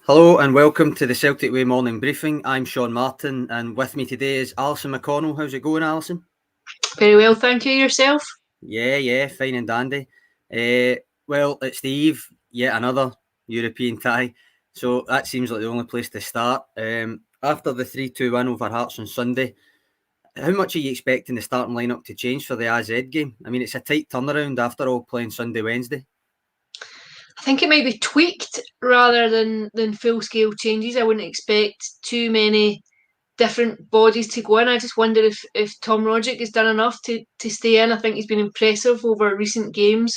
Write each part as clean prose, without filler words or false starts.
Hello and welcome to the Celtic Way morning briefing. I'm Sean Martin and with me today is Alison McConnell. How's it going, Alison? Very well, thank you. Yourself? Yeah, fine and dandy. Well, it's the eve, yet another European tie. So that seems like the only place to start. After the 3-2 win over Hearts on Sunday, how much are you expecting the starting lineup to change for the AZ game? I mean, it's a tight turnaround after all playing Sunday, Wednesday. I think it might be tweaked rather than full scale changes. I wouldn't expect too many different bodies to go in. I just wonder if Tom Roderick has done enough to stay in. I think he's been impressive over recent games.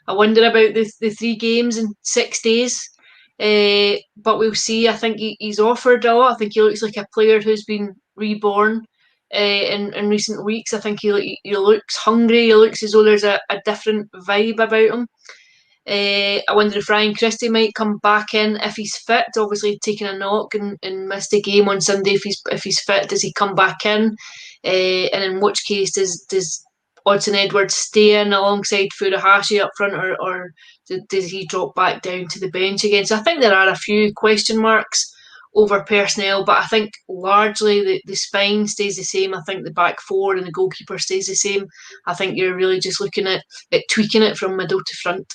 I wonder about the 3 games in 6 days. But we'll see. I think he's offered a lot. I think he looks like a player who's been reborn in recent weeks. I think he looks hungry. He looks as though there's a different vibe about him. I wonder if Ryan Christie might come back in if he's fit. Obviously, taking a knock and missed a game on Sunday. If he's fit, does he come back in? And in which case, does Odsonne Edwards stay in alongside Furuhashi up front, or does he drop back down to the bench again? So I think there are a few question marks over personnel, but I think largely the spine stays the same. I think the back four and the goalkeeper stays the same. I think you're really just looking at tweaking it from middle to front.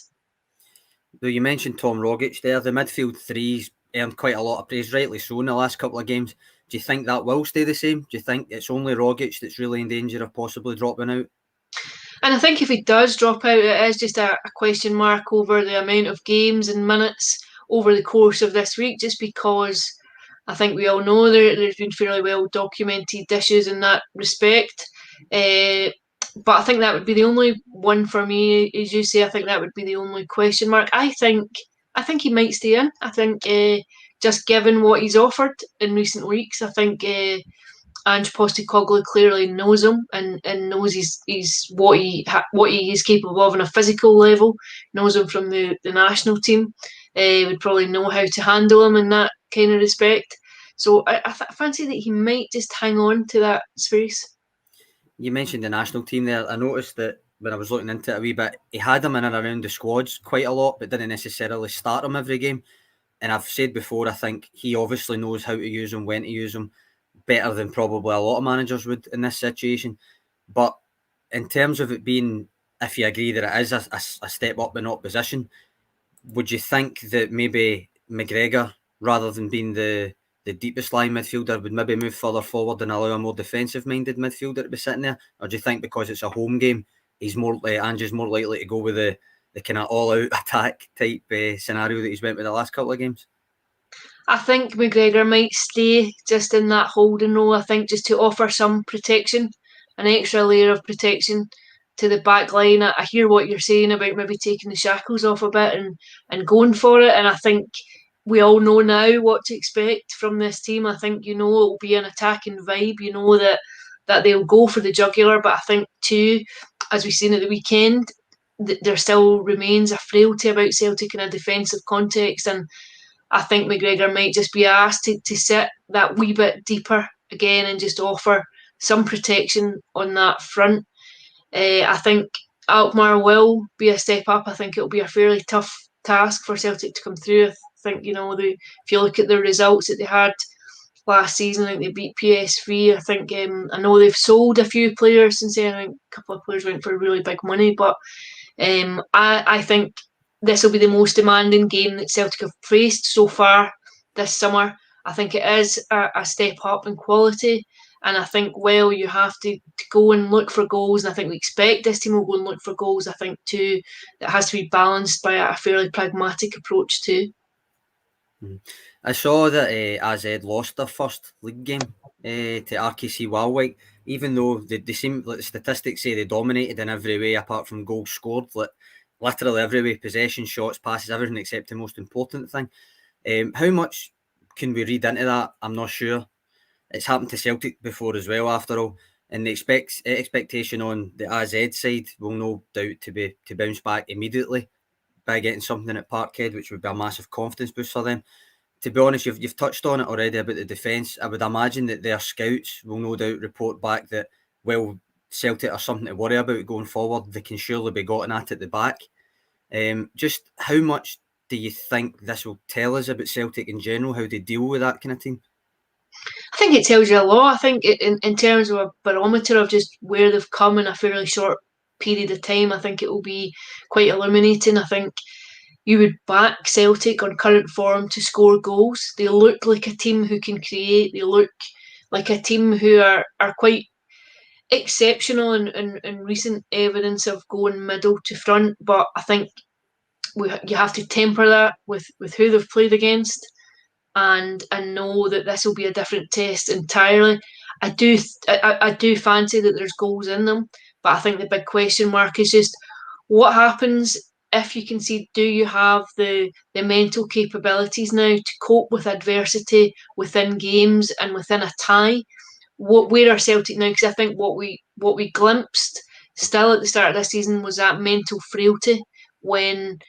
Though you mentioned Tom Rogic there, the midfield three's earned quite a lot of praise, rightly so, in the last couple of games. Do you think that will stay the same? Do you think it's only Rogic that's really in danger of possibly dropping out? And I think if he does drop out, it is just a question mark over the amount of games and minutes over the course of this week, just because I think we all know there's been fairly well documented issues in that respect. But I think that would be the only one for me, as you say. I think that would be the only question mark. I think he might stay in. I think just given what he's offered in recent weeks, I think Ange Postecoglou clearly knows him and knows he's what he is capable of on a physical level. Knows him from the national team. Would probably know how to handle him in that kind of respect. So I fancy that he might just hang on to that space. You mentioned the national team there. I noticed that when I was looking into it a wee bit, he had him in and around the squads quite a lot, but didn't necessarily start him every game. And I've said before, I think he obviously knows how to use him, when to use him, better than probably a lot of managers would in this situation. But in terms of it being, if you agree that it is a step up in opposition, would you think that maybe McGregor, rather than being the deepest line midfielder, would maybe move further forward and allow a more defensive minded midfielder to be sitting there? Or do you think because it's a home game, he's more Ange's more likely to go with the kind of all out attack type scenario that he's went with the last couple of games? I think McGregor might stay just in that holding role. I think just to offer some protection, an extra layer of protection to the back line. I hear what you're saying about maybe taking the shackles off a bit and going for it. And I think we all know now what to expect from this team. I think you know it will be an attacking vibe. You know that they'll go for the jugular. But I think too, as we've seen at the weekend, there still remains a frailty about Celtic in a defensive context, and I think McGregor might just be asked to sit that wee bit deeper again and just offer some protection on that front. I think Alkmaar will be a step up. I think it'll be a fairly tough task for Celtic to come through. I think, if you look at the results that they had last season, I think they beat PSV. I think I know they've sold a few players since then. I think a couple of players went for really big money, but I think this will be the most demanding game that Celtic have faced so far this summer. I think it is a step up in quality. And I think, you have to go and look for goals. And I think we expect this team will go and look for goals. I think, too, that has to be balanced by a fairly pragmatic approach, too. I saw that AZ lost their first league game to RKC Waalwijk, even though they seem like the statistics say they dominated in every way apart from goals scored, like literally every way, possession, shots, passes, everything except the most important thing. How much can we read into that? I'm not sure. It's happened to Celtic before as well, after all. And the expectation on the AZ side will no doubt to bounce back immediately by getting something at Parkhead, which would be a massive confidence boost for them. To be honest, you've touched on it already about the defence. I would imagine that their scouts will no doubt report back that, well, Celtic are something to worry about going forward. They can surely be gotten at the back. Just how much do you think this will tell us about Celtic in general, how they deal with that kind of team? I think it tells you a lot. I think in terms of a barometer of just where they've come in a fairly short period of time, I think it will be quite illuminating. I think you would back Celtic on current form to score goals. They look like a team who can create. They look like a team who are quite exceptional in recent evidence of going middle to front. But I think you have to temper that with who they've played against and know that this will be a different test entirely. I do fancy that there's goals in them, but I think the big question mark is just what happens if you concede. Do you have the mental capabilities now to cope with adversity within games and within a tie? Where are Celtic now? Because I think what we glimpsed still at the start of this season was that mental frailty when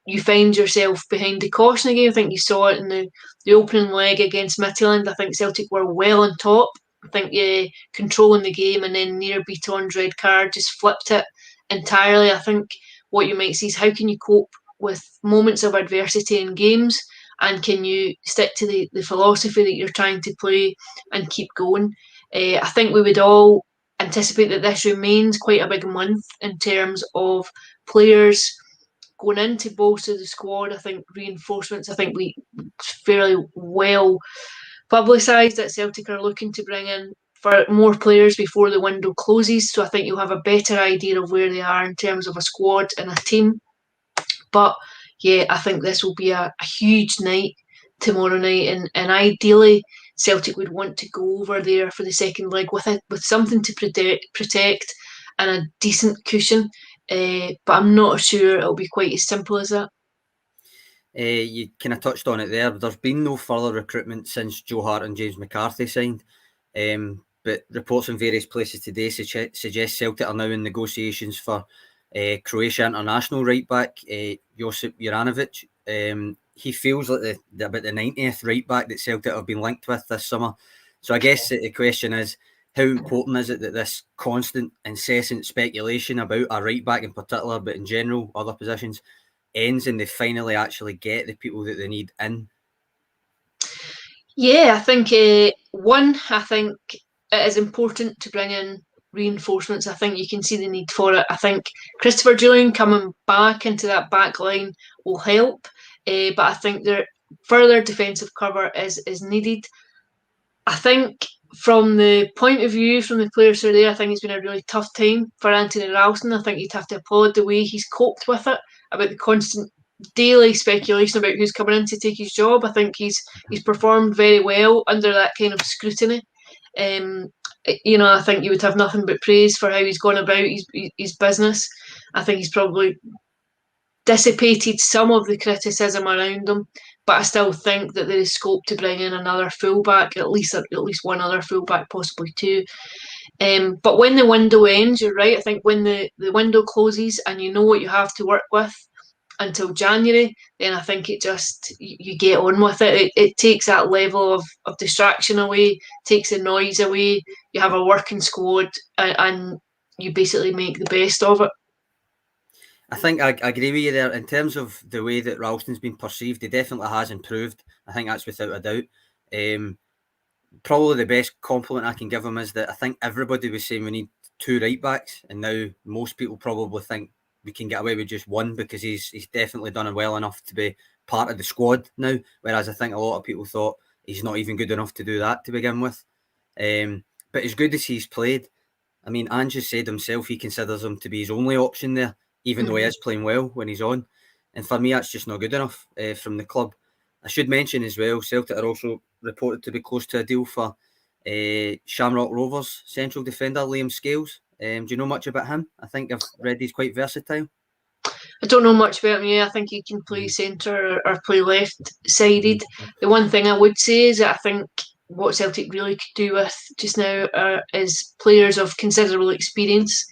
you find yourself behind the caution again. I think you saw it in the opening leg against Midtjylland. I think Celtic were well on top. I think controlling the game, and then near Beaton's red card just flipped it entirely. I think what you might see is how can you cope with moments of adversity in games, and can you stick to the philosophy that you're trying to play and keep going. I think we would all anticipate that this remains quite a big month in terms of players going in to bolster the squad. I think reinforcements, I think it's fairly well publicised that Celtic are looking to bring in for more players before the window closes. So I think you'll have a better idea of where they are in terms of a squad and a team. But yeah, I think this will be a huge night tomorrow night, and ideally Celtic would want to go over there for the second leg with something to protect and a decent cushion. But I'm not sure it'll be quite as simple as that. You kind of touched on it there. There's been no further recruitment since Joe Hart and James McCarthy signed. But reports in various places today suggest Celtic are now in negotiations for Croatia international right back Josip Juranovic. He feels like about the 90th right back that Celtic have been linked with this summer. So I guess the question is, how important is it that this constant, incessant speculation about a right back in particular, but in general other positions, ends and they finally actually get the people that they need in? Yeah, I think I think it is important to bring in reinforcements. I think you can see the need for it. I think Christopher Julian coming back into that back line will help, but I think there further defensive cover is needed. I think from the point of view from the players who are there, I think it's been a really tough time for Anthony Ralston. I think you'd have to applaud the way he's coped with it, about the constant daily speculation about who's coming in to take his job. I think he's performed very well under that kind of scrutiny. Um, I think you would have nothing but praise for how he's gone about his business. I think he's probably dissipated some of the criticism around him, but I still think that there is scope to bring in another fullback, at least one other fullback, possibly two. But when the window ends, you're right. I think when the window closes and you know what you have to work with until January, then I think you get on with it. It takes that level of distraction away, takes the noise away. You have a working squad, and you basically make the best of it. I think I agree with you there. In terms of the way that Ralston's been perceived, he definitely has improved. I think that's without a doubt. Probably the best compliment I can give him is that I think everybody was saying we need two right backs, and now most people probably think we can get away with just one because he's definitely done it well enough to be part of the squad now. Whereas I think a lot of people thought he's not even good enough to do that to begin with. But as good as he's played, I mean, Ange said himself he considers him to be his only option there, even though he is playing well when he's on. And for me, that's just not good enough from the club. I should mention as well, Celtic are also reported to be close to a deal for Shamrock Rovers central defender Liam Scales. Do you know much about him? I think I've read he's quite versatile. I don't know much about him. Yeah, I think he can play centre or play left-sided. The one thing I would say is that I think what Celtic really could do with just now is players of considerable experience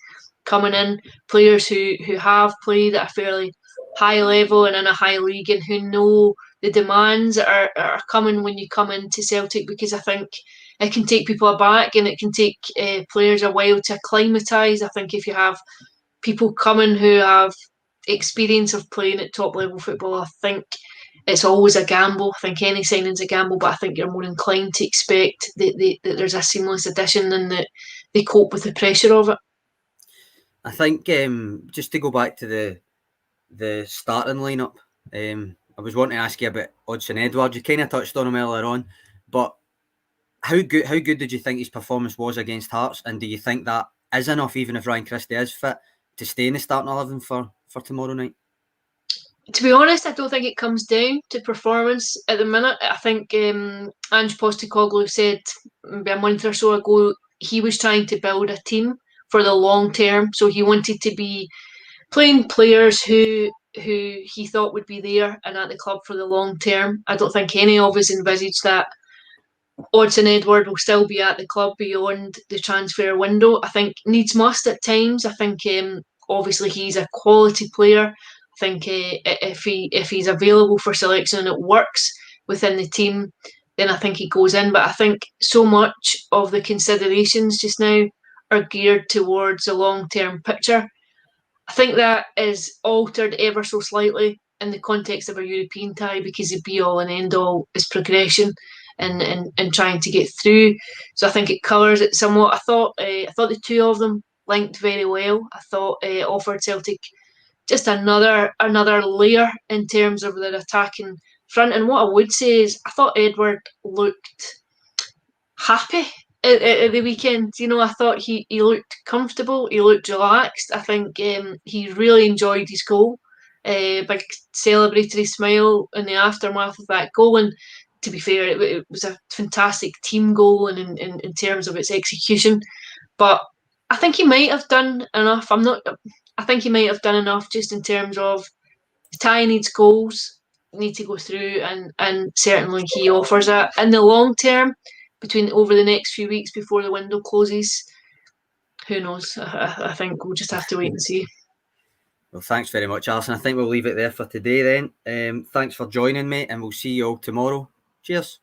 coming in, players who have played at a fairly high level and in a high league, and who know the demands that are coming when you come into Celtic, because I think it can take people aback and it can take players a while to acclimatise. I think if you have people coming who have experience of playing at top level football, I think it's always a gamble. I think any signing's a gamble, but I think you're more inclined to expect that there's a seamless addition and that they cope with the pressure of it. I think just to go back to the starting lineup, I was wanting to ask you about Odsonne Edouard. You kind of touched on him earlier on, but how good did you think his performance was against Hearts, and do you think that is enough, even if Ryan Christie is fit, to stay in the starting 11 for tomorrow night? To be honest, I don't think it comes down to performance at the minute. I think Ange Postecoglou said maybe a month or so ago he was trying to build a team for the long term. So he wanted to be playing players who he thought would be there and at the club for the long term. I don't think any of us envisaged that Odsonne Edouard will still be at the club beyond the transfer window. I think needs must at times. I think obviously he's a quality player. I think if he's available for selection and it works within the team, then I think he goes in. But I think so much of the considerations just now are geared towards a long-term picture. I think that is altered ever so slightly in the context of a European tie because the be all and end all is progression and trying to get through. So I think it colours it somewhat. I thought the two of them linked very well. I thought offered Celtic just another layer in terms of their attacking front. And what I would say is I thought Edouard looked happy at the weekend. You know, I thought he looked comfortable, he looked relaxed. I think he really enjoyed his goal. Big celebratory smile in the aftermath of that goal. And to be fair, it was a fantastic team goal and in terms of its execution. But I think he might have done enough. I think he might have done enough just in terms of the tie needs goals, need to go through, and certainly he offers that. In the long term, between over the next few weeks before the window closes, who knows? I think we'll just have to wait and see. Well, thanks very much, Alison. I think we'll leave it there for today then. Thanks for joining me, and we'll see you all tomorrow. Cheers.